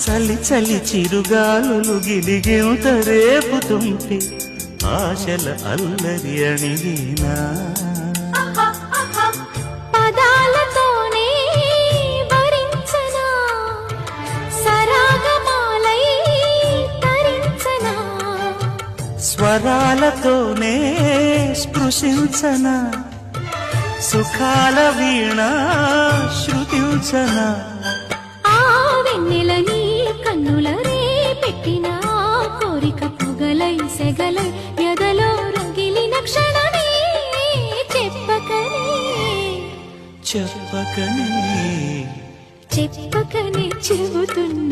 చలి చలి చిరుగాలులు గిలిగింత రేపుతుంటే ఆశల అల్లరి అణిగినా పదాలతోనే వరించనా సరాగమాలై తరించనా స్వరాలతోనే స్పృశించనా సుఖాల వీణ శృతించనా ఆ వెన్నెల నీ కన్నుల రే పెట్టిన కోరిక పొగలై సెగలై ఎదలో రగిలిన క్షణమే చెప్పకనే చెప్పకనే చెప్పకనే చెబుతున్నా